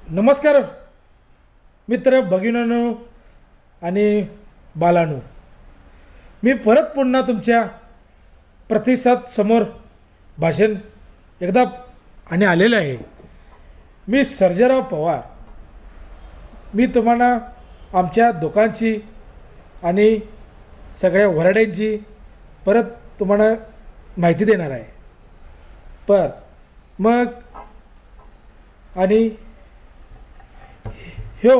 नमस्कार मित्र भगिनींनो आणि बालांनो, मी परत पुन्हा तुमच्या प्रतिसाद समोर भाषण एकदा आणि आलेलं आहे. मी सर्जेराव पवार. मी तुम्हाला आमच्या दुकानची आणि सगळ्या वराड्यांची परत तुम्हाला माहिती देणार आहे. पर मग आणि ह्यो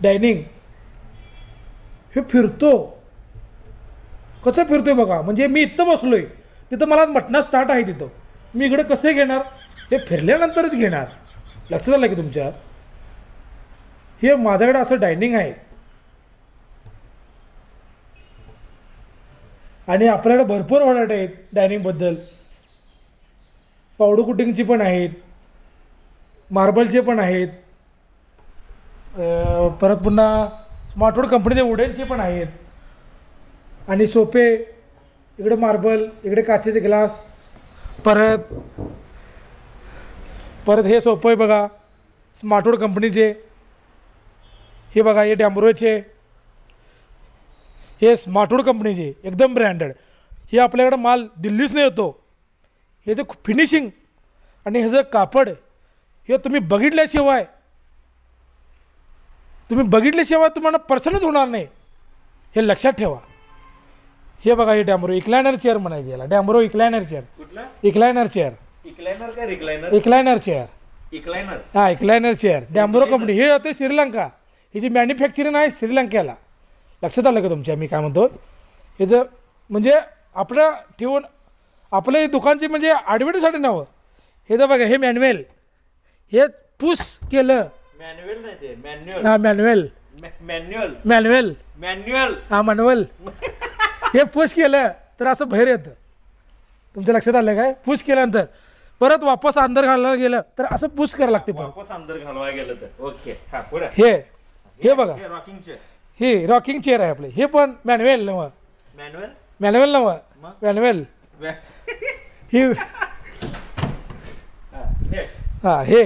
डायनिंग हे फिरतो, कसं फिरतोय बघा. म्हणजे मी इथं बसलोय, तिथं मला मटणा स्टार्ट आहे, तिथं मी इकडे कसे घेणार, ते फिरल्यानंतरच घेणार. लक्षात आलं की तुमच्या? हे माझ्याकडे असं डायनिंग आहे आणि आपल्याकडे भरपूर व्हरायटी आहेत डायनिंगबद्दल. पावडर कुटिंगची पण आहेत, मार्बलचे पण आहेत, परत पुन्हा स्मार्टवूड कंपनीचे वुडनचे पण आहेत. आणि सोफे, इकडे मार्बल, इकडे काचेचे ग्लास. परत हे सोफे बघा स्मार्टवूड कंपनीचे. हे बघा, हे डॅम्ब्रोचे, हे स्मार्टवूड कंपनीचे एकदम ब्रँडेड. हे आपल्याकडे माल दिल्लीतून येतो. हे जे फिनिशिंग आणि ह्याचं कापड हे तुम्ही बघितल्याशिवाय तुम्हाला पर्सनच होणार नाही, हे लक्षात ठेवा. हे बघा, हे डॅम्ब्रो इक्लायनर चेअर म्हणायचे याला. डॅम्ब्रो इक्लायनर चेअर. इक्लायनर चेअर. इक्लायनर काय रिक्लायनर? इक्लायनर चेअर. इक्लायनर. हां, इक्लायनर चेअर. डॅम्ब्रो कंपनी. हे होते श्रीलंका. हिची मॅन्युफॅक्चरिंग आहे श्रीलंकेला. लक्षात आलं का तुमच्या? मी काय म्हणतो, हे जर म्हणजे आपलं ठेवून आपलं दुकानची म्हणजे ॲडव्हर्टाईजसाठी नावं. हे जर बघा, हे मॅन्युअल, हे पुश केलं. मॅन्युअल नाही ते, मॅन्युअल. हां, मॅन्युअल. मॅन्युअल. मॅन्युअल. मॅन्युअल. हां, मॅन्युअल. हे पुश केलं तर असं बाहेर येतं. तुमच्या लक्षात आलं काय? पुश केल्यानंतर परत वापस अंदर घालायला गेलं तर असं पुश करायला लागते. वापस अंदर घालवायला गेलं तर ओके. हां, पुढे. हे बघा, हे रॉकिंग चेअर. हे रॉकिंग चेअर आहे आपले. हे पण मॅन्युअल नवं. मॅन्युअल. मॅन्युअल नवं, मॅन्युअल. ही हां, हे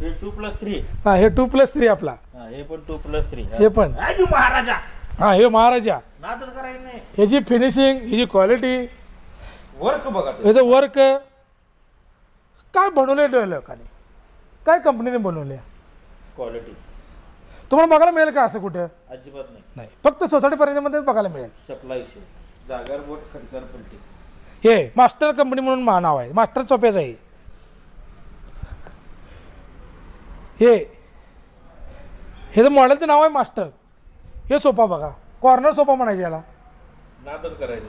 2+3. हां, हे 2+3 आपला. हे पण 2+3. हे पण महाराजा. हां, हे महाराजा. नादच करायचं नाही. ह्याची फिनिशिंग, ह्याची क्वालिटी, वर्क बघा, ह्याचं वर्क काय बनवलं लोकांनी, काय कंपनीने बनवले. क्वालिटी तुम्हाला बघायला मिळेल का असं कुठं? अजिबात नाही. फक्त सोसायटी पर्यंतमध्ये बघायला मिळेल. सप्लाय जागर बोट खडकर पलटी. हे मास्टर कंपनी म्हणून नाव आहे. मास्टर सोप्याचं आहे हे. हे मॉडेलचं नाव आहे मास्टर. हे सोफा बघा, कॉर्नर सोफा म्हणायचे याला. नादच करायचं.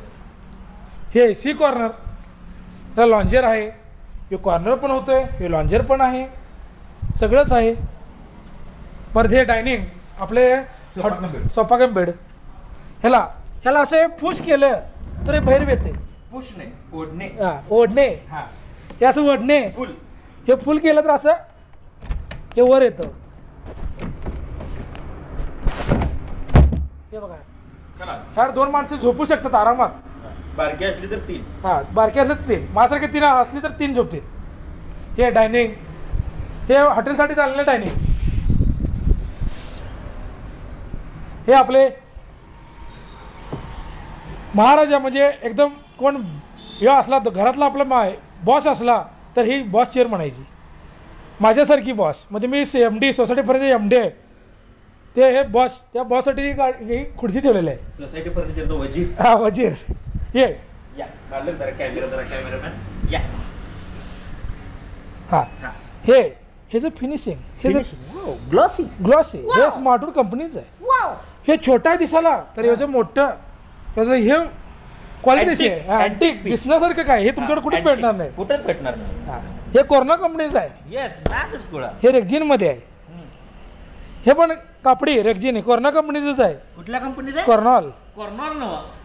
हे सी कॉर्नर. ह्याला लॉन्जर आहे. हे कॉर्नर पण होतं आहे, हे लॉन्जर पण आहे, सगळंच आहे. परत हे डायनिंग आपले सोफा कम बेड. ह्याला असं पुश केलं तर हे बाहेर येते. पुश नाही, ओढणे. हां, ओढणे. हां, हे असं ओढणे. फुल. हे फुल केलं तर असं हे वर येतं. हे बघा, ह्या 2 माणसं झोपू शकतात आरामात. बारकी असली तर 3. हां, बारकी असले 3, माझ्यासारखे 3 असली तर 3 झोपतील. हे डायनिंग, हे हॉटेलसाठी चाललेलं डायनिंग. हे आपले महाराजा, म्हणजे एकदम कोण हे असला तर घरातला आपला बॉस असला तर ही बॉस चेअर म्हणायची. माझ्यासारखी बॉस म्हणजे मी MD, सोसायटीपर्यंत MD आहे. ते हे बॉस, त्या बॉससाठी ही खुर्ची ठेवलेली आहे. सोसायटी पर्यंत वजीर. हां, वजीर. हे या मालक जरा कॅमेरामॅन या. हां, हे जे फिनिशिंग, हे जे ग्लॉसी, हे स्मार्टवूड कंपनीचं आहे. हे छोटा आहे दिसायला तर याचं मोठं, त्याचं हे क्वालिटी आहे. अँटिक दिसण्यासारखं काय, हे तुमच्याकडे कुठेच भेटणार नाही. कुठेच भेटणार नाही. हां, हे कॉर्नर कंपनीचं आहे. हे रेक्झिनमध्ये आहे. हे पण कापडी रेक्झिन, कॉर्नर कंपनीचंच आहे. कुठल्या कंपनीचं? कॉर्नॉल.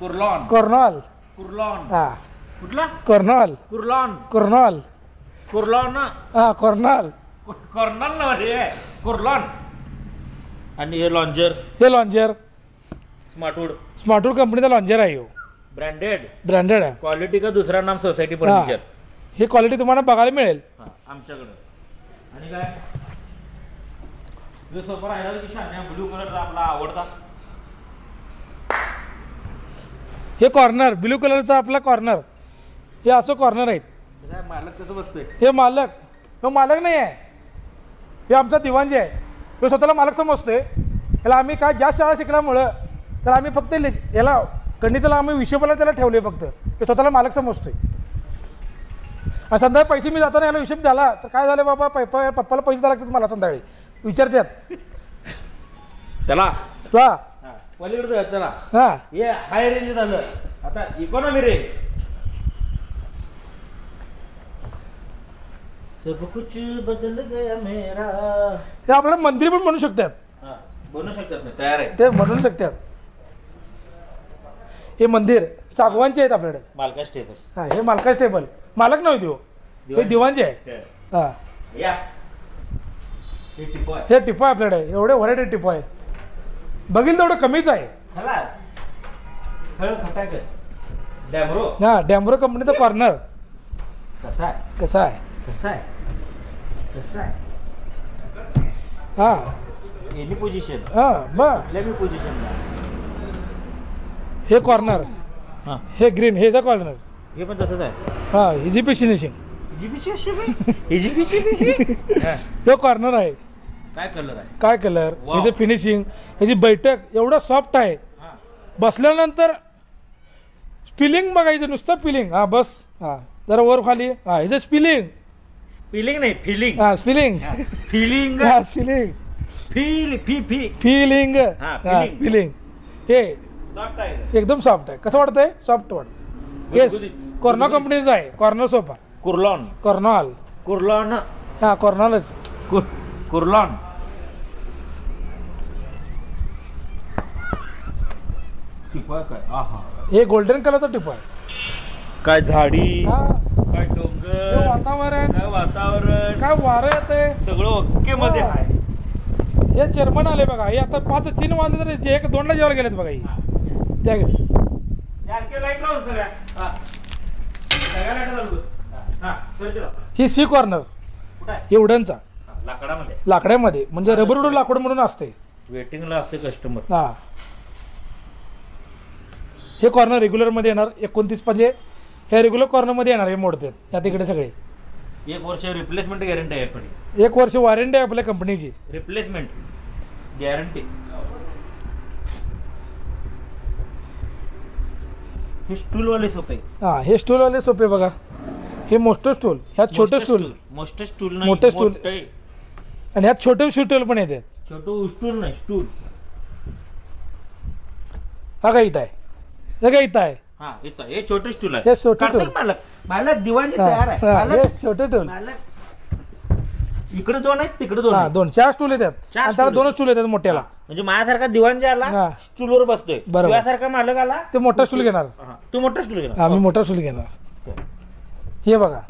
कुर्लॉन. कॉर्नॉल. हां, कुठला? कॉर्नॉल. कॉर्नॉल. हां, कॉर्नॉल. कुर्लॉन. आणि हे लॉन्जर. हे लॉन्जर स्मार्टवूड कंपनीचा लॉन्जर आहे. ब्रँडेड आहे. क्वालिटी का दूसरा नाम सोसायटी फर्नीचर. ही क्वालिटी तुम्हाला बघायला मिळेल. हा आमच्याकडं. आणि काय जो सोफा राहिला की शान्या ब्लू कलरचा आपला आवडता. हे कॉर्नर ब्ल्यू कलरचा आपला कॉर्नर, हे असं कॉर्नर आहेत. काय मालक कसं बसतोय. हे मालक नाही आहे, हे आमचा दिवाणजी आहे. तो स्वतःला मालक समजतोय. याला आम्ही काय जास्त शाळा शिकल्यामुळं तर आम्ही फक्त याला गणिताला आम्ही विषय बोलायला त्याला ठेवले फक्त. ते स्वतःला मालक समजतोय. आणि संध्याकाळी पैसे मी जाताना याला हिशोब द्याला तर काय झालं बाबा, पप्पाला पैसे द्यायला लागतात मला संध्याकाळी विचारतात. चला चला पलीकडे चला. हां हे हाय रेंज झालं, आता इकॉनॉमी रेंज. सब कुछ बदल गया मेरा. हे आपल्याला मंदिर पण म्हणू शकतात. हा बनवू शकतात ना, तयार आहे. ते म्हणू शकतात. हे मंदिर सागवानचे आहेत आपल्याकडे. मालकाच टेबल. हां हे मालकाच टेबल. मालक नाही देऊ, हे दिवाणचे आहे. हां या हे टिपो आहे. हे टिपो आहे आपल्याकडे. एवढे व्हरायटी टिपो आहे. बघील तेवढं कमीच आहे. खलास खळ खटाक डॅमरो. हां डॅम्ब्रो कंपनीचा कॉर्नर कसा आहे कसा आहे. कसा आहे कसा आहे. हां एनी पोझिशन हां बर. कुठल्या बी पोझिशनला. हे कॉर्नर, हां हे ग्रीन हेचा कॉर्नर. हे पण तसंच आहे. हां हिजी फिनिशिंग. हिजीबीशी अशी बाई. हिजीबीशी तो कॉर्नर आहे. काय कलर आहे. काय कलर, Wow. ह्याची फिनिशिंग, ह्याची बैठक एवढं सॉफ्ट आहे. हां बसल्यानंतर स्पिलिंग बघायचं, नुसतं फिलिंग. हां बस. हां जरा वर खाली. हां ह्याचं स्पिलिंग. फिलिंग नाही फिलिंग. हां स्पिलिंग. फिलिंग हां spilling. Feel fee fee feeling. हां, हां feeling. फिलिंग. हे सॉफ्ट आहे. एकदम सॉफ्ट आहे. कसं वाटतंय, सॉफ्ट वाटतं. येस गुदगुदीत. कॉर्नर कंपनीचा आहे. Corner sofa कुर्लॉन कॉर्नॉल. कुर्लॉन हां कॉर्नॉलच. कुर्लॉन. टिपो आहे काय. आहा हे गोल्डन कलरचा टिपो आहे. काय झाडी, हां काय हे डोंगर, वातावरण, काय वातावरण, काय वारं येतंय. सगळं ओके मध्ये हा. आहे. हे चेअरमन आले बघा. हे आता 5-3 वाजले तर जे 1-2ला जेवायला गेलेत बघा. ही त्याकडे लाईट लावून सगळ्या. हा. सगळ्या लाईट लावून. हा कर ते लाव. ही सी कॉर्नर. कुठं आहे. हे उडनचा हा, लाकडामध्ये लाकड्यामध्ये, म्हणजे रबर लाकूड म्हणून असते. वेटिंगला असते कस्टमर. हां हे कॉर्नर रेग्युलरमध्ये येणार. 29 म्हणजे हे रेग्युलर कॉर्नरमध्ये येणार. हे मोडतात या तिकडे सगळे. 1 वर्ष रिप्लेसमेंट गॅरंटी आहे पण. 1 वर्ष वॉरंटी आहे आपल्या कंपनीची. Replacement guarantee. हे स्टूलवाले सोपे. हां हे स्टूलवाले सोपे बघा. हे मोठं स्टूल, ह्यात छोटं स्टूल, मोठं स्टूल नाही. मोठं स्टूल. मोठं आहे. आणि ह्यात छोटे स्टूल पण येतात. छोटं स्टूल नाही स्टूल. हा काय इथं आहे. हे काय इथं आहे. हा इथं हे छोटे स्टूल आहे. हे छोटं काढतात स्टूल. मालक दिवाणजी तयार आहे. हां, हे मालक छोटे स्टूल. इकडे 2 आहेत तिकडे 2 हां आहेत. 4 स्टूल येतात. चार आणि त्याला स्टूल 2 स्टूल येतात मोठ्याला. म्हणजे माझ्यासारखा दिवाणजी आला हा. स्टूलवर बसतोय. बरोबर. तुझ्यासारखा मालक आला ते मोठा स्टूल घेणार. हा, तू मोठा स्टूल घेणार. आम्ही मोठा स्टूल घेणार. हे बघा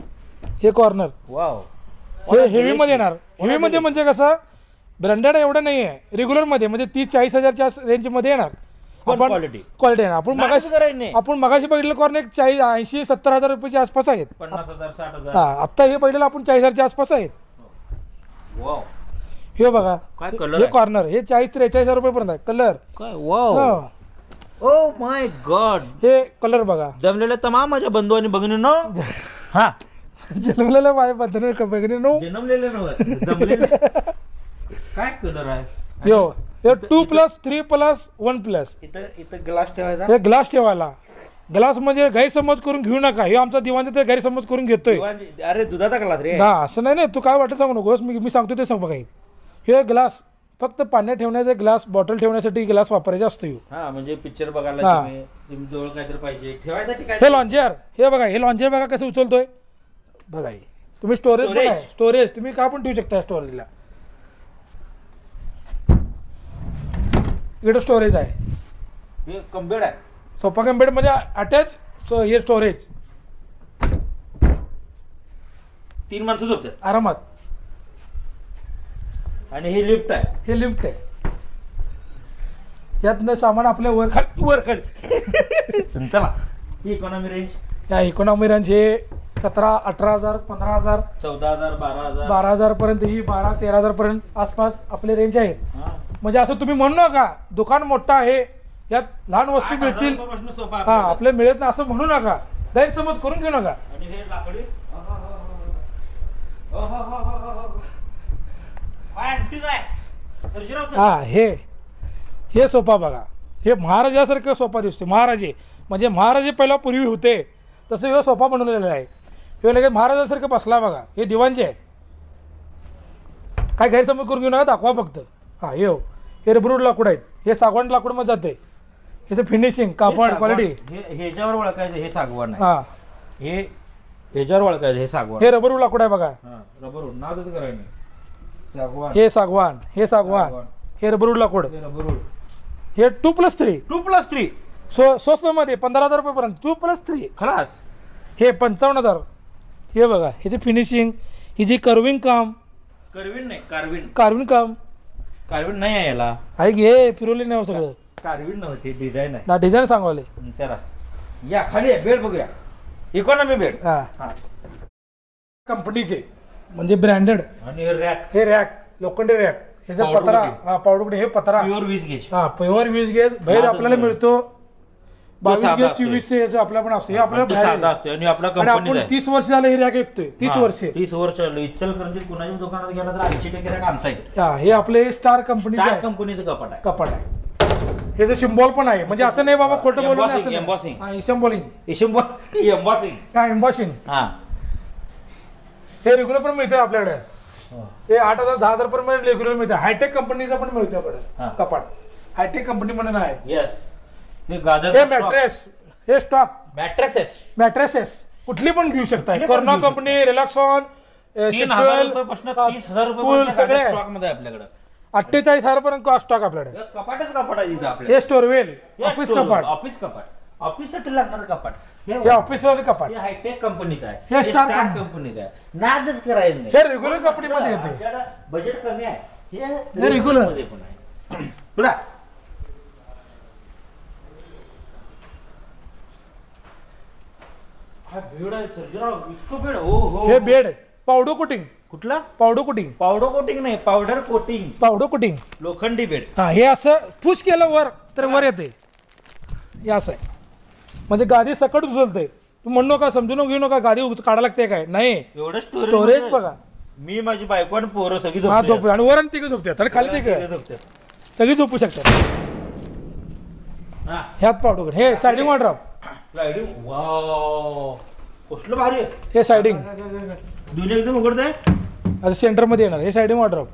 हे कॉर्नर. वाव. हे हेवीमध्ये येणार. हेवीमध्ये म्हणजे कसं, ब्रँडेड एवढं नाही आहे. रेग्युलरमध्ये म्हणजे 30-40 हजारच्या रेंजमध्ये येणार. पण आपण क्वालिटी क्वालिटी येणार. आपण मगाशी बघितलं कॉर्नर एक 80-70 हजार रुपयाच्या आसपास आहेत. 50,000 60,000. हां आत्ता हे पहिलेला आपण 40 हजारच्या आसपास आहेत. वाव. हे बघा काय कलर हे आहे? कॉर्नर हे 40-43 हजार रुपयेपर्यंत आहे. कलर काय वाव. Oh my God. हे कलर बघा. जमलेल्या तमाम माझ्या बंधू आणि भगिनींनो. हा जन्मलेलं माझ्या बद्दल बघणे नो. जन्मलेले नव्हे जमलेले. काय कलर आहे. यो हे 2+3+1+. इथं ग्लास ठेवायचा. हे ग्लास ठेवायला. ग्लास म्हणजे गैरसमज करून घेऊ नका. हे आमचा दिवाणचा ते गैरसमज करून घेतोय. दिवाणजी, अरे दुधाचा ग्लास रे. हा असं नाही. तू काय वाटत सांगू नकोस. मी सांगतो ते सांग बघा. हे ग्लास फक्त पाण्यात ठेवण्याचा ग्लास, बॉटल ठेवण्यासाठी ग्लास वापरायचा असतो. हा म्हणजे पिक्चर बघायला हा. तुम्ही जवळ काहीतरी पाहिजे ठेवायसाठी काय. हे लॉन्चर. हे बघा हे लॉन्चर बघा कसं उचलतोय बघा. हे तुम्ही स्टोरेज पण आहे. स्टोरेज तुम्ही काय पण ठेवू शकता स्टोरेजला. इकडे स्टोरेज आहे. हे कम्बेड आहे. सोफा कम बेड मध्ये अटॅच हे स्टोरेज. 3 माणसं झोपतात. आरामात. आणि हे लिफ्ट आहे. हे लिफ्ट आहे. यातनं सामान आपल्या वर खाली चला ही इकॉनॉमी रेंज. या इकॉनॉमी रेंज हे 17, 18,000, 15,000, 14,000, 12,000. 12,000 पर्यंत, ही 12-13,000 पर्यंत आसपास आपले रेंज आहेत. हा. म्हणजे असं तुम्ही म्हणू नका दुकान मोठं आहे यात लहान वस्तू 8,000 मिळतील, रुपयापासून सोफा हा आपल्याकडे. आपल्याला मिळत नाही असं म्हणू नका, गैरसमज करून घेऊ नका. आणि हे लाकडी काय आणखी काय सर्जीराव सर? हा हे सोफा बघा, हे महाराजासारखं सोफा दिसतो. महाराजे म्हणजे महाराजे पहिला पूर्वी होते तसं हे सोफा बनवलेला आहे. हे लगेच महाराजासारखं बसला बघा. हे दिवाणचे आहे, काय गैरसमज करून घेऊ नका, दाखवा फक्त. हा हे रबरूड लाकूड आहेत, हे सागवान लाकूड मध्ये जाते. ह्याचं फिनिशिंग, कापड, क्वालिटी. ह्याच्यावर ओळखायचं हे सागवान आहे. हा हे ह्याच्यावर ओळखायचं हे सागवान. हे रबरूड लाकूड आहे बघा. हा रबर नादच करायचं नाही. सागवान. हे सागवान, हे सागवान, हे रबरूड लाकूड. हे रबर हे 2+3 2+3 स्वस्तामध्ये 15,000 रुपयेपर्यंत 2+3 खलास. हे 55,000. हे बघा ह्याची फिनिशिंग, ही जी कर्विंग काम, कार्विन नाही कार्विन. कार्विंग काम कार्विन नाही आहे याला. आहे की हे फिरवले नाही हो सगळं कार्विन नव्हते डिझाईन आहे ना, डिझाईन सांगवले. त्याला. या खाली आहे बेड बघूया. Economy bed. हा हा. कंपनीचे म्हणजे ब्रँडेड. आणि हे रॅक हे रॅक, लोखंडी रॅक, ह्याचा Powder पत्रा. coating. हा पावडर कुठे, हे पत्रा. Pure 20 gauge. हा प्युअर 20 गेज बाहेर नादच आपल्याला नाही. मिळतो. 22 साधा गेज असतो. 24 याचं आपल्या पण असतो. हे आपल्याला तो बाहेर साधा आहे. असतो आणि आपला आणि कंपनीचा आपण आहे. 30 वर्ष झालं हे रॅक विकतोय. 30 हा, वर्षे. 30 वर्ष इचलकरंजीत कुणाच्या दुकानात गेला तर 80% रॅक आमचा आहे. हा हे आपले स्टार कंपनीचं त्या आहे कंपनीचं कपाट आहे. कपाट आहे. ह्याचं सिम्बॉल पण आहे, म्हणजे असं नाही बाबा खोटं बोलून नाही, असं Embossing. नाही. हा एम्बॉलिंग, एम्बॉसिंग. हा एम्बॉसिंग. हा. हे रेग्युलर पण मिळतं आपल्याकडे. हे 8,000 10,000 पर्यंत रेग्युलर मिळतं. हायटेक कंपनीचा पण मिळतो हा. आपल्याकडे कपाट. हायटेक कंपनी म्हणून आहे. येस. हे गादर. हे मॅट्रेस, हे स्टॉक मॅट्रेसेस. मॅट्रेसेस कुठली पण घेऊ शकता. कुठली पण कोरोना घेऊ कंपनी, रिलॅक्सॉन, 3,000 रुपयापासून 30,000 रुपये सगळे स्टॉक मध्ये आहे आपल्याकडे. 48,000 पर्यंत स्टॉक आपल्याकडे. हे कपाटच कपाट आहे इथं आपल्याकडे. हे स्टोरवेल, ऑफिस कपाट, ऑफिस कपाट. ऑफिससाठी लागणार कपाट. हे ऑफिसवर कपाट. हे हायटेक कंपनीचं आहे. हे स्टार कंपनीचं आहे. नादच करायचं नाही. हे रेग्युलर कंपनीमध्ये येते. आपल्याला बजेट कमी आहे. हे रेग्युलर मध्ये पण आहे. पुढा. हा बेड आहे सर्जीराव. इतकं बेड. हो हो. हे बेड पावडर कोटिंग. कुठला? Powder coating. पावडर कोटिंग नाही, पावडर कोटिंग. Powder coating. लोखंडी बेड. हा हे असं पुश केलं वर तर वर येते. हे असं आहे म्हणजे गादी सकट उचलते. तू म्हणू नका, समजू नका, घेऊ नका गादी काढायला लागते काय नाही. एवढं स्टोरेज बघा. मी माझी बायको आणि पोरं सगळी हा झोपली झोप, आणि वर आणि तिघं झोपतात आणि खाली तिघं झोपतात. सगळी झोपू शकतात. हा. ह्यात पावडर. हे सायडिंग वॉर्डरोब. स्लायडिंग. वाव. कसलं भारी आहे. हे सायडिंग दुनिया एकदम उघडतंय. असं सेंटर मध्ये येणार. हे सायडिंग वॉर्डरोब.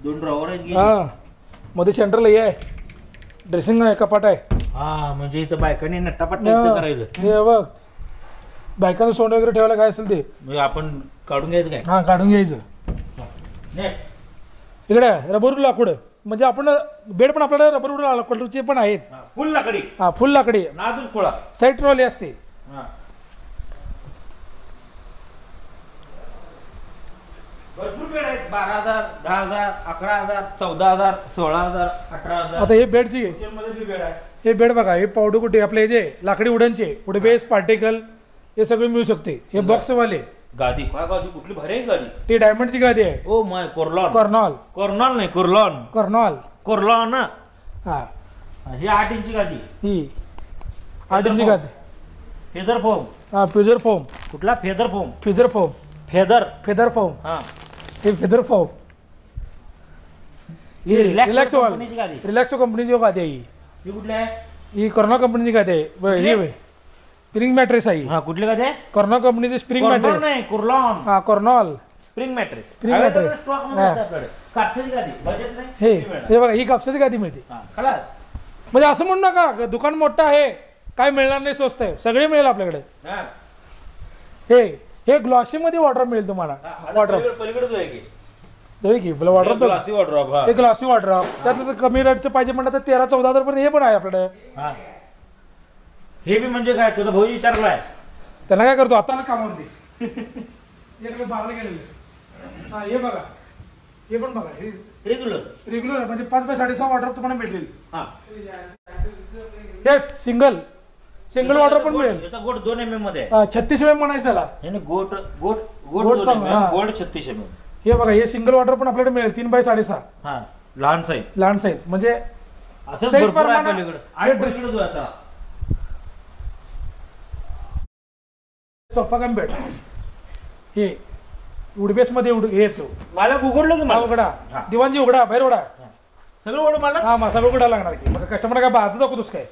2 ड्रॉवर आहेत. हा मध्ये सेंटरला हे आहे, ड्रेसिंग आहे, कपाट आहे. हा म्हणजे इथं बायकांनी नट्टापट्टा इथं करायचं. हे बघ बायकांचं सोंड वगैरे ठेवायला काय असेल ते म्हणजे आपण काढून घ्यायचं काय. हा काढून घ्यायचं. नेट. इकडे रबर लाकूड म्हणजे आपण बेड पण आपल्याला रबर लाकूडचे पण आहेत. फुल लाकडी. हा फुल लाकडी. नादूच खोळा. साईड ट्रॉली असते. हा. भरपूर बेड आहेत. 12,000, 10,000, 11,000, 14,000, 16,000, 18,000. आता हे बेडची मध्ये बी बेड आहे. हे बेड बघा. हे पावडर कुठे आपले हे जे लाकडी उडनचे पुढे बेस पार्टिकल हे सगळे मिळू शकते. हे बॉक्सवाले. गादी. काय गादी कुठली भारी आहे गादी. ती डायमंडची गादी आहे. Oh my कोरलॉन. कर्नॉल. कोरनॉल नाही कोरलॉन. कर्नॉल. कोरलॉन. हा ही 8 इंची गादी. ही 8 इंची गादी. Feather foam. हा फ्युजर फोम. कुठला? Feather foam. फ्युजर फोम. फेदर. Feather foam. हा. हे फेदर फोम. ही रिलॅक्स वाल. कंपनीची गादी. रिलॅक्स कंपनीची गादी आहे ही. ही कुठली आहे? ही कर्नॉल कंपनीची गादी आहे. ही स्प्रिंग मॅट्रेस आहे. हा कुठली गादी आहे? कर्नॉल कंपनीची स्प्रिंग कोरलॉन मॅट्रेस. नाही कुर्लॉन. हा Kurlon spring mattress. Spring mattress. Stock मध्ये हा. असते आपल्याकडे. कापसाची गादी. बजेट नाही. हे ती मिळणार. हे बघा ही कापसाची गादी मिळते. हा, खलास. म्हणजे असं म्हणू नका दुकान मोठं आहे काय मिळणार नाही, स्वस्त आहे, सगळे मिळेल आपल्याकडे. हा. हे ग्लॉसी मध्ये वॉर्डरोब मिळेल तुम्हाला. वॉर्डरोब पलीकडे जो आहे की जाऊ की बोला वॉर्डरोब. Glassy wardrobe. हा. हे ग्लॉसी वॉर्डरोब त्यातलं तर कमी रेटचं पाहिजे म्हणलं तर 13-14,000 पर्यंत हे पण आहे आपल्याकडे. हा. हे बी म्हणजे काय तुझा भाऊ विचारलाय. त्यांना काय करतो आता कामावरती इकडे बागला गेलेले. हा हे बघा. हे पण बघा. हे रेग्युलर. रेग्युलर म्हणजे 5 बाय 6.5 वॉर्डरोब तुम्हाला भेटेल. हा. हे सिंगल सिंगल वॉटर पण मिळेल. याचा गोट 2 mm मध्ये आहे. 36 mm म्हणायचं त्याला. याने गोट गोट गोट गोट सांग, हा. Gold 36 mm. हे बघा हे सिंगल वॉटर पण आपल्याकडे मिळेल 3 बाय 6.5 हा लहान साईज. लहान साईज म्हणजे असं size भरपूर आहे प्रमाणे- पलीकडे. 8% जो आता सोफा कम बेड हे उडबेस मध्ये हे येतो. मला उघडलो की हा मला उघडा हा. दिवाणजी उघडा बाहेर उघडा. सगळं ओढ मला. हा मग सगळं उघडा लागणार की मग कस्टमर काय पाहतो दाखवतोस काय.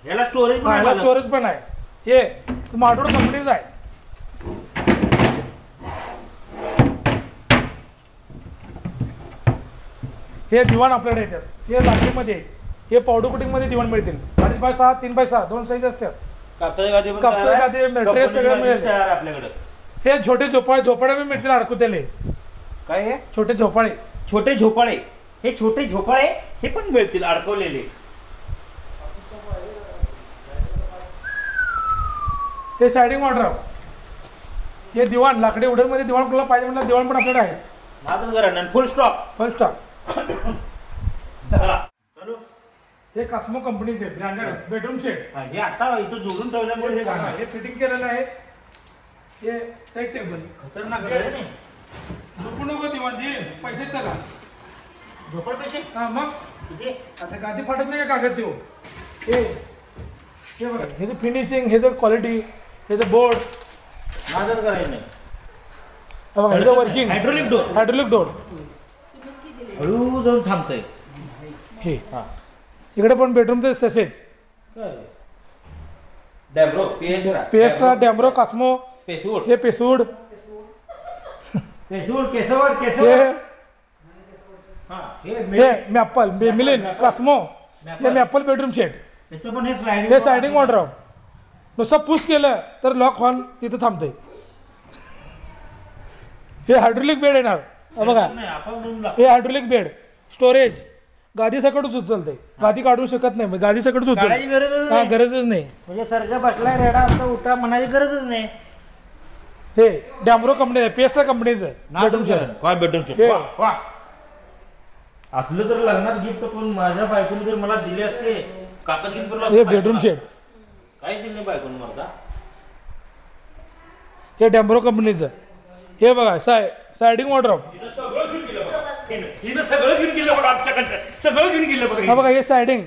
याला स्टोरेज पण आहे ह्याला माझं. स्टोरेज पण आहे. हे स्मार्टवूड कंपनीच आहे. हे दिवाण आपल्याकडे येतात. हे लाकडीमध्ये आहे. हे पावडर कोटिंग मध्ये दिवाण मिळतील. 2.5 बाय 6 3 बाय 6 2 साईज असतात. कापसाची गादी पण कापसाची तयार आहे. गादी, mattress कंपनी सगळं गादी मिळेल. तयार आहे आपल्याकडे. हे छोटे झोपाळे पण मिळतील अडकुत्याले. काय आहे छोटे झोपाळे छोटे झोपाळे. हे छोटे झोपाळे हे पण मिळतील अडकवलेले. हे सायडिंग वॉर्डरोब. हे दिवाण लाकडी उडर मध्ये दिवाण आपल्याला पाहिजे म्हटलं दिवाण पण आपल्याकडे आहे. माझं घरा फुल स्टॉक. First stock. चला चालू. हे कास्मो कंपनीचे ब्रँडेड बेडरूम सेट. हा, हे आता इथं जोडून ठेवल्यामुळे हे झालं. हे फिटिंग केलेलं आहे. हे साईड टेबल खतरनाक आहे नाही. झोपू नको दिवाणजी पैसे चला. झोपड पैसे हा मग किती? आता गादी फाटत नाही का कागद देऊ. हे बघा ह्याचं फिनिशिंग ह्याचं क्वालिटी ह्याचं बोर्ड माझं करायचं नाही. बघा ह्याचं working hydraulic door. Hydraulic door. हळू जाऊन थांबतंय. हे हा इकडे पण बेडरूमचं तसेच डॅब्रो पेस्ट्रा डॅमरो कास्मो. पेसूड हे पेसूड. पेसूड केसवर हे केसवर. हा हे हे मॅपल मिलिन कास्मो. हे मॅपल बेडरूम सेट. त्याचं पण हे स्लायडिंग. हे सायडिंग वॉर्डरोब. नुसतं पुश केलं तर लॉक हॉर्न तिथं थांबतंय. हे हायड्रोलिक बेड येणार. बघा नाही आपण घेऊन हे हायड्रोलिक बेड स्टोरेज गादी सकटच उचलते. गादी काढू शकत नाही मग गादी सकटच काढायची उचल. गरजच हा नाही. गरजच नाही. म्हणजे सरजा बसलाय रेडा असं उठा म्हणायची गरजच नाही. हे डॅमरो कंपनी आहे पेस्ट्रा कंपनीचं बेडरूम सेट. काय बेडरूम सेट. हे. वा असलं तर लग्नात गिफ्ट पण माझ्या बायकोने जर मला दिले असते काका हे बेडरूम सेट. काय दिले बायकोने मला. हे डॅमरो कंपनीचं. हे बघा सायडिंग वॉर्डरोब. हिनं सगळं घेऊन गेलं बघा आमच्याकडे. सगळं घेऊन गेलं हा बघा. बघा हे सायडिंग.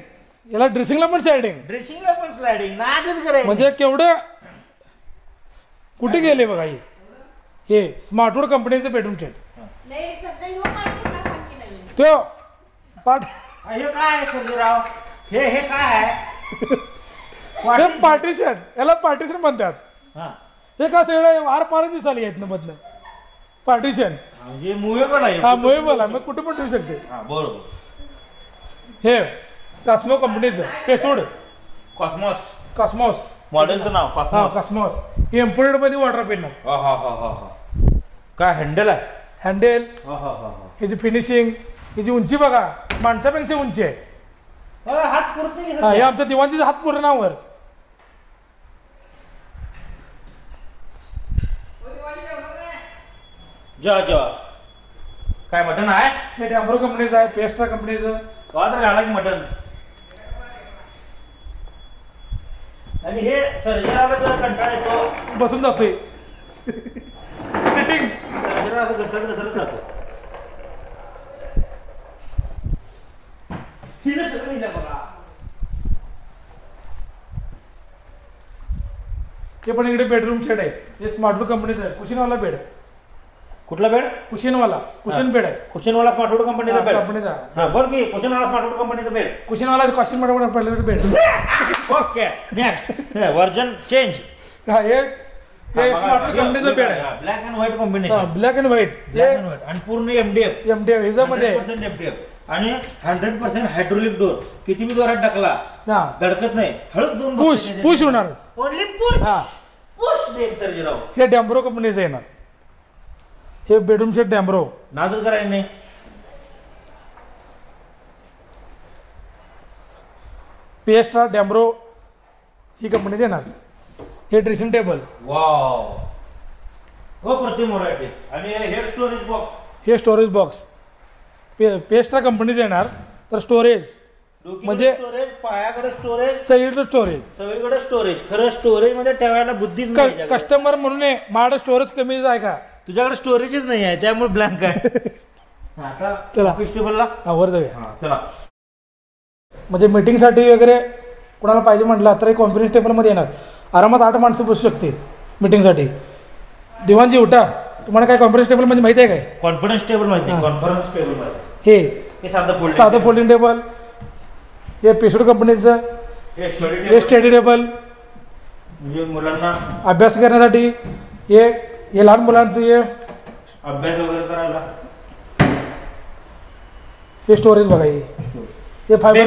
याला ड्रेसिंगला पण सायडिंग. ड्रेसिंगला पण स्लायडिंग नादच करायचं. म्हणजे केवढं कुठे गेले बघा हे स्मार्टवूड कंपनीचं बेडरूम सेट. नाही सध्या ह्यो पाठवून सांग की नवीन. तो पाठ हे काय आहे सर्जेराव. हे काय आहे. हे पार्टिशन. याला पार्टिशन म्हणतात. हा हे का सगळं आर पारच दिसाली आहेत ना मधनं पार्टिशन. म्हणजे मुवेबल आहे. हा मुव्हेबल आहे मग कुठे पण ठेवू शकते. हा बरोबर. हे कास्मो कंपनीचं पेसूड कॉस्मॉस कॉस्मॉस. मॉडेलचं नाव हा कॉस्मॉस. कॉस्मॉस. हे एम्पोर्टेड मध्ये वॉटर पेनर. हा हा हा हा हा. काय हँडल आहे. हँडेल हा हा हा ह्याची फिनिशिंग ह्याची उंची बघा माणसापेक्षा उंची आहे. हा. हात पुरते हा हे आमच्या दिवाणचे हात पूर्णावर. जेव्हा काय मटन आहे. हे डॅमरो कंपनीचं आहे पेस्ट्रा कंपनीचं. तर घाला की मटन. आणि हे सर्जराला जर कंटाळा येतो बसून जातोय सिटिंग. सर्जरा असं घसरत जातो. हिनं सगळं हिला बघा. हे पण इकडे बेडरूम सेट आहे. हे स्मार्टवूड कंपनीचं आहे. कुशिनवाला बेड. कुठला बेड. कुशिनवाला कुशन बेड आहे. कुशनवाला स्मार्टवूड कंपनीचा बेड. कंपनीचा हा बरं की कुशनवाला स्मार्टवूड कंपनीचा बेड. कुशिनवाला कॉस्टिंग मध्ये पडलेलं bed. Okay next version change. हा हे स्मार्टवूड कंपनीचं बेड आहे. Black and white combination. Black and white. Black and white आणि पूर्ण एमडीएफ. एमडीएफ ह्याच्यामध्ये 100% एमडीएफ आणि 100% हायड्रोलिक डोर. किती बी जोरात टाकला हा धडकत नाही. हळूच जाऊन पुश होणार. Only push. हा पुश देईल सर्जेराव. हे डॅम्ब्रो कंपनीचं येणार. हे बेडरूम सेट डॅम्ब्रो. नादच करायचं नाही. पेस्ट्रा डॅम्ब्रो ही कंपनी देणार. हे ड्रेसिंग टेबल. वाव हो प्रतिम व्हरायटी. आणि हेअर स्टोरेज बॉक्स. हे स्टोरेज बॉक्स. पेस्ट्रा कंपनीचं येणार. तर स्टोरेज म्हणजे स्टोरेज, पायाकडे स्टोरेज, सगळीकडे स्टोरेज. सगळीकडे स्टोरेज. खरं स्टोरेज मध्ये ठेवायला बुद्धीच नाही त्याच्याकडे. कस्टमर म्हणून आहे, माझं स्टोरेज कमी आहे का? तुझ्याकडे स्टोरेजच नाही आहे त्यामुळे ब्लँक आहे. आता चला. ऑफिस टेबलला वर जाऊया. हा चला. म्हणजे मीटिंगसाठी वगैरे कोणाला पाहिजे म्हटलं तर कॉन्फरन्स टेबलमध्ये येणार. आरामात 8 माणसं बसू शकतील मीटिंगसाठी. दिवाणजी उठा, तुम्हाला काय कॉन्फरन्स टेबल म्हणजे माहिती आहे काय? कॉन्फरन्स टेबल माहिती. कॉन्फरन्स टेबल माहिती. हे साधं फोल्डिंग टेबल, हे पेशोड कंपनीचं हे स्टडी टेबल, म्हणजे मुलांना अभ्यास करण्यासाठी. हे लहान मुलांचं हे अभ्यास वगैरे करायला. हे स्टोरेज बघा. हे फायबर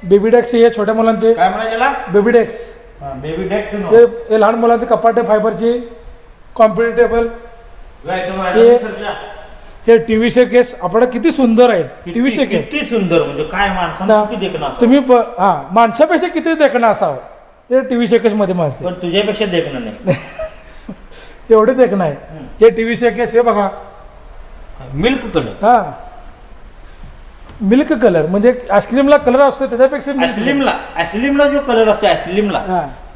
बेबी डेस्क. हे छोट्या मुलांचे काय म्हणायला बेबी डेस्क. Baby desk. हे लहान मुलांचे कपाट आहे फायबरची. Computer table. हे टीव्ही शे केस आपल्याला किती सुंदर आहेत. टीव्ही शे केस किती सुंदर, म्हणजे काय माणसांना किती देखणं असावं. तुम्ही माणसापेक्षा किती देखणं असावं ते टीव्ही शे केस मध्ये मारते. पण तुझ्यापेक्षा देखणं नाही. एवढे देखणं आहे. हे टीव्ही शे केस. हे बघा मिल्क कलर. हा मिल्क कलर म्हणजे आईस्क्रीमला कलर असतो त्याच्यापेक्षा आईस्क्रीमला जो कलर असतो आईस्क्रीमला.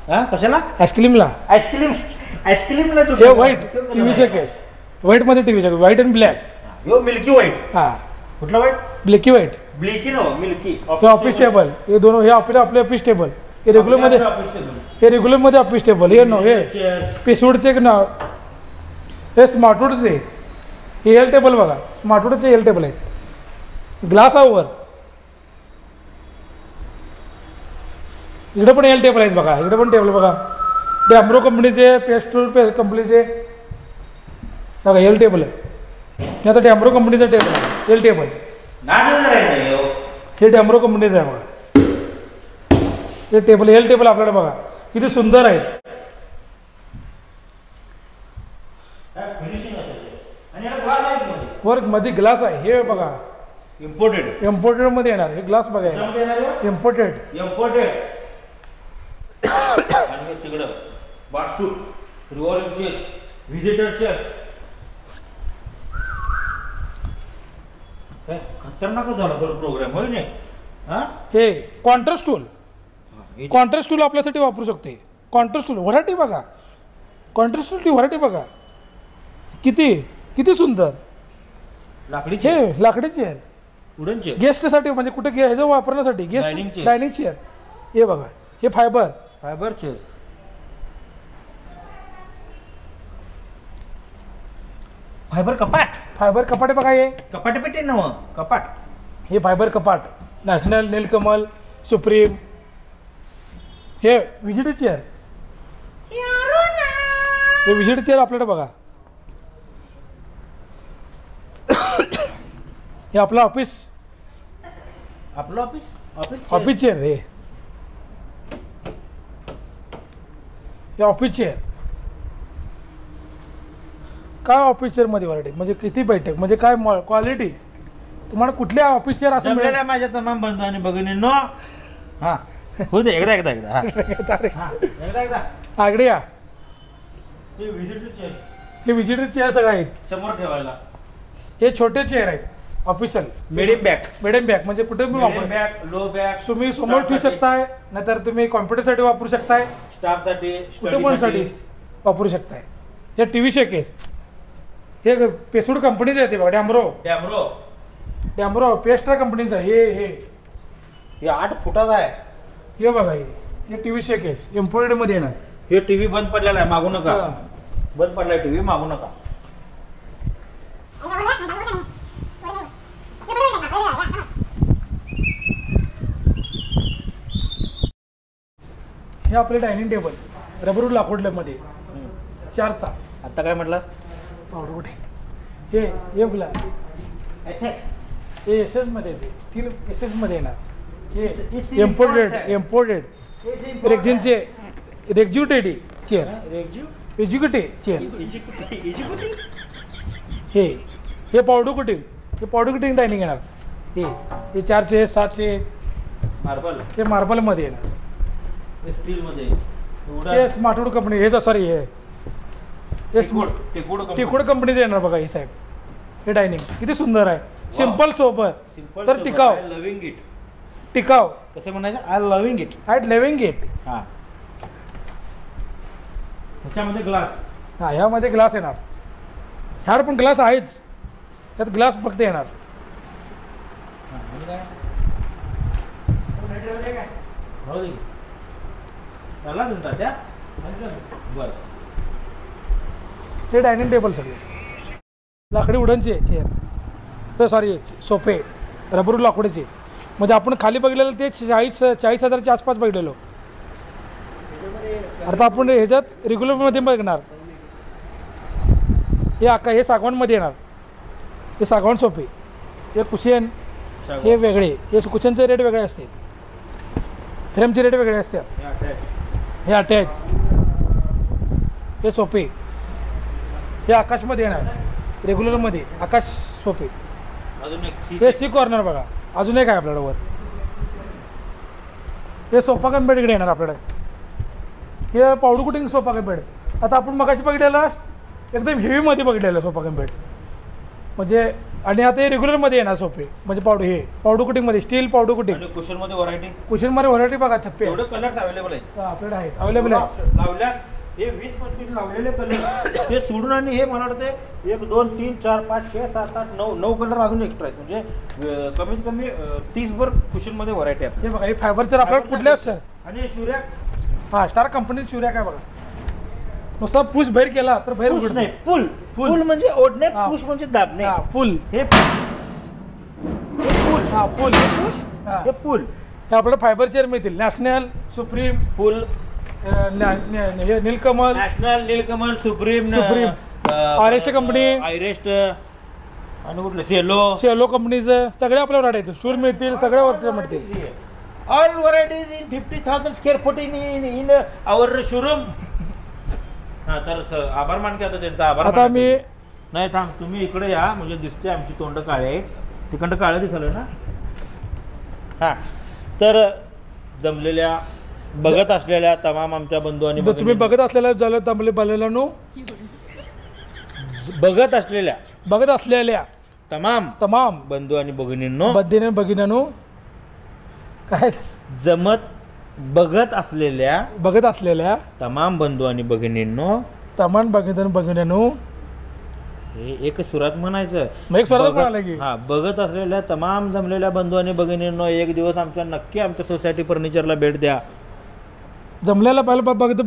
हा कशाला? आईस्क्रीमला. आईस्क्रीमला हे व्हाईट टीव्ही शे केस. व्हाईट मध्ये टीव्ही शे, white and black. Yo milky white. हा कुठला व्हाईट? Blackie white. ब्लॅकी ना मिल्की. हे ऑफिस टेबल. हे दोन हे आपले ऑफिस टेबल. हे रेग्युलर मध्ये ऑफिस टेबल. हे नो हे पेसवूडचे नाव. हे स्मार्टवूडचे. हे एल टेबल बघा. स्मार्टवूडचे एल टेबल आहेत. Glass over. इकडे पण एल टेबल आहेत बघा. इकडे पण टेबल बघा. डॅम्ब्रो कंपनीचे, पेस्टूड कंपनीचे बघा एल टेबल आहे. हे आता डॅम्ब्रो कंपनीचं टेबल आहे. L table. हे डॅम्ब्रो कंपनीचं आहे बघा. हे टेबल एल टेबल आपल्याला बघा किती सुंदर आहेत. वर मध्ये ग्लास आहे. हे बघा इम्पोर्टेड मध्ये येणार. हे ग्लास बघा इम्पोर्टेड. आणि तिकडं bathroom, revolving chair, visitor chair. खतरनाक झाला प्रोग्राम होय नाही. हे कॉन्ट्रास्ट स्टूल. कॉन्ट्रास्ट स्टूल आपल्यासाठी वापरू शकते. कॉन्ट्रास्ट स्टूल व्हरायटी बघा. कॉन्ट्रास्ट स्टूलची व्हरायटी बघा किती किती सुंदर. लाकडी हे लाकडी चेअर. वुडन चेअर गेस्टसाठी म्हणजे कुठे ह्याचं वापरण्यासाठी गेस्ट डायनिंग चेअर. हे बघा हे फायबर चेअर्स. फायबर कपाट बघा. हे कपाट पेटे नव कपाट. हे फायबर कपाट. नॅशनल, नीलकमल, सुप्रीम. हे विजिटर चेअर. हे विजिटर चेअर आपल्याकडे बघा. हे आपलं ऑफिस चेअर. हे ऑफिस चेअर. काय ऑफिस चेअर मध्ये व्हरायटी म्हणजे किती बैठक म्हणजे काय क्वालिटी. तुम्हाला कुठल्या ऑफिस चेअर असं मिळेल. माझ्या तमाम बंधू आणि भगिनींनो. हा हो दे एकदा आगडे या. हे विजिटर चेअर सगळे आहेत समोर ठेवायला. हे छोटे चेअर आहेत ऑफिशियल. मिडियम बॅग म्हणजे कुठे पण वापर. बॅग, लो बॅग तुम्ही समोर ठेवू शकताय नाहीतर तुम्ही कॉम्प्युटरसाठी वापरू शकताय. स्टाफसाठी कुठे पण साठी वापरू शकताय. हे टीव्ही शे केस. हे पेसूड कंपनीचं आहे ते बघा. डॅम्ब्रो पेस्ट्रा कंपनीचं आहे. हे 8 फुटाचा आहे. हे बघा हे टीव्ही शे केस इम्पोर्टेड मध्ये येणार. हे टीव्ही बंद पडलेला आहे मागू नका. बंद पडलाय टीव्ही मागू नका. हे आपले डायनिंग टेबल रबरूड लाकूडमध्ये 4चा. आता काय म्हटलं? पावडर कुठे. हे बोला हे एस एस मध्ये येते. स्टील एस एस मध्ये येणार. हे इम्पोर्टेड रेक्झिनचे एक्झिक्युटिव्ह चेअर. हे पावडर कुटिंग डायनिंग येणार. हे 400 700 मार्बल. हे मार्बलमध्ये येणार. स्टील मध्ये. हे स्मार्टवूड कंपनी. हे सॉरी हे टिकोड कंपनीचं येणार बघा. हे साहेब हे डायनिंग किती सुंदर आहे. सिंपल सोबर तर टिकाऊ. Loving it. टिकाव. कसं म्हणायचं, I loving it. At living it. हा, ह्याच्यामध्ये ग्लास. हां, ह्यामध्ये ग्लास येणार. ह्यावर पण ग्लास आहेच, ह्यात ग्लास फक्त येणार. चला तुमचा त्या बरं. हे डायनिंग टेबल सगळे लाकडी उडनचे चेअर, सॉरी सोफे रबर लाकूडचे. म्हणजे आपण खाली बघितलेलं ते 40,000च्या आसपास बघितलेलो. आता आपण ह्याच्यात रेग्युलरमध्ये बघणार. हे सागवानमध्ये येणार. हे सागवान सोफे, हे कुशन, हे वेगळे. हे कुशनचे रेट वेगळे असते, फ्रेमचे रेट वेगळे असतात. हे अटॅच. हे सोफे हे आकाशमध्ये येणार, रेग्युलरमध्ये आकाश सोफे. हे सी कॉर्नर बघा, अजून एक आहे आपल्याकडे वर. हे सोफा कम बेड इकडे येणार आपल्याकडे. हे पावडर कुटिंग सोफा कम बेड. आता आपण मगाशी बघितलेला एकदम हेवीमध्ये बघितलेलं सोफा कम बेड म्हणजे. आणि आता हे रेग्युलरमध्ये येणार सोफे म्हणजे पावडर कुटिंगमध्ये, स्टील पावडर कुटिंग. कुशनमध्ये व्हरायटी, कुशनमध्ये व्हरायटी बघा, थप्पे एवढे कलर्स अवेलेबल आहेत आपल्याकडे आहेत, अवेलेबल आहे. लावल्यात हे 20-25 लावलेले कलर ते सोडून, आणि हे मला वाटते 1 2 3 4 5 6 7 8 9 कलर अजून एक्स्ट्रा आहेत. म्हणजे कमीत कमी 30 कुशनमध्ये व्हरायटी आहे. हे बघा, हे फायबरचं आपल्याला कुठल्या सर. आणि सूर्या, हां, स्टार कंपनीचं सूर्या काय बघा. नुसता पुश बाहेर केला तर बाहेर उघड नाही, पुल. पुल म्हणजे ओढणे, पुश म्हणजे दाबणे. हां, पुल. हे पुल. हां, पुल. पुश, हे पुल. हे आपल्याला फायबर चेअर मिळतील. नॅशनल, सुप्रीम, पुल, हे नीलकमल, नॅशनल, नीलकमल, सुप्रीम, आयरेस्ट कंपनी, आयरेस्ट, आणि कुठलं सेलो कंपनीचं सगळे आपल्याला व्हरायटी आहेत. शूर मिळतील, सगळ्या व्हरायटी मिळतील. All varieties in 50,000 square foot in our showroom. हा, तर आभार मान की आता त्यांचा आभार. आता मी नाही थांब, तुम्ही इकडे या, म्हणजे दिसते आमची तोंड काळे आहेत. तिकडं काळं दिसलं ना. हा, तर जमलेल्या बघत असलेल्या तमाम आमच्या बंधू आणि तुम्ही बघत असलेल्या झालं तमले बलेलानो बघत असलेल्या तमाम बंधू आणि भगिनींनो, भगिनींनो काय बघत असलेल्या तमाम बंधू आणि भगिनींनो, भगिनींनो हे एक सुरात म्हणायचं. एक सुरात म्हणाला की हा, बघत असलेल्या तमाम जमलेल्या बंधू आणि भगिनींनो, एक दिवस नक्की आमच्या सोसायटी फर्निचरला भेट द्या. जमलेला पाहिलं बघतो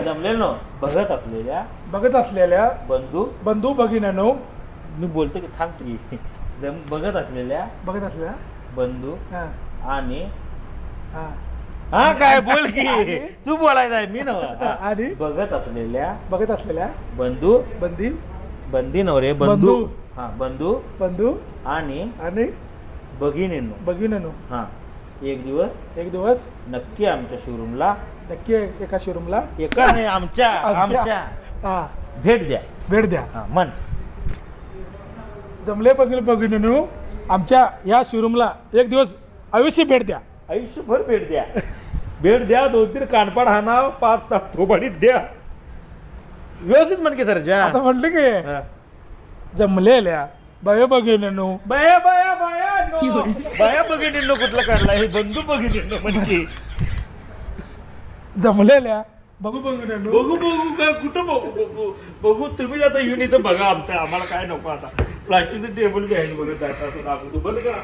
जमलेलो बघत असलेल्या बंधू भगिनींनो, मी बोलतो की थांब की. बघत असलेल्या बंधू आणि हा काय बोल की तू बोलायचं आहे, मी नव्हे. आणि बघत असलेल्या बंदी नवरे बंधू. हा, बंधू आणि भगिनींनो, हा, एक दिवस नक्की आमच्या शोरूमला, एका शोरूमला, एका नाही आमच्या भेट द्या. हा, मन जमले भगिनींनो, आमच्या या शोरूमला एक दिवस अवश्य भेट द्या. आयुष्यभर भेट द्या. 2-3 कानपाड हाना, 5 थोबाडीत द्या. व्यवस्थित म्हण की सर. आता म्हटलं की जमलेल्या बाया भगिनींनो, बाया भगिनींनो कुठला काढला, हे बंधू भगिनींनो म्हणजे. जमलेल्या भगिनींनो, बघू का कुठं बघू तुम्ही आता येऊन इथं बघा. आम्हाला काय नको आता. प्लास्टिकचं टेबल बी आहे बघत दाखवतो. बंद करा.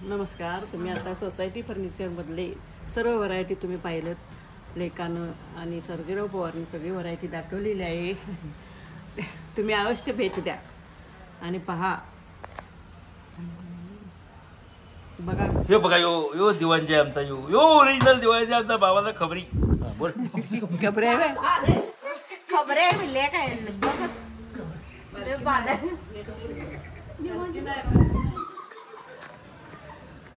नमस्कार. तुम्ही आता सोसायटी फर्निचरमधले सर्व व्हरायटी तुम्ही पाहिलं. लेकानं आणि सर्जेराव पवारने सगळी व्हरायटी दाखवलेली आहे. तुम्ही अवश्य भेट द्या आणि पहा. बघा, हे बघा, यो दिवाणजी आमचा, यो ओरिजिनल दिवाणजी आमचा, बाबाचा खबरी. बोल. खबरे आहे, खबरे काय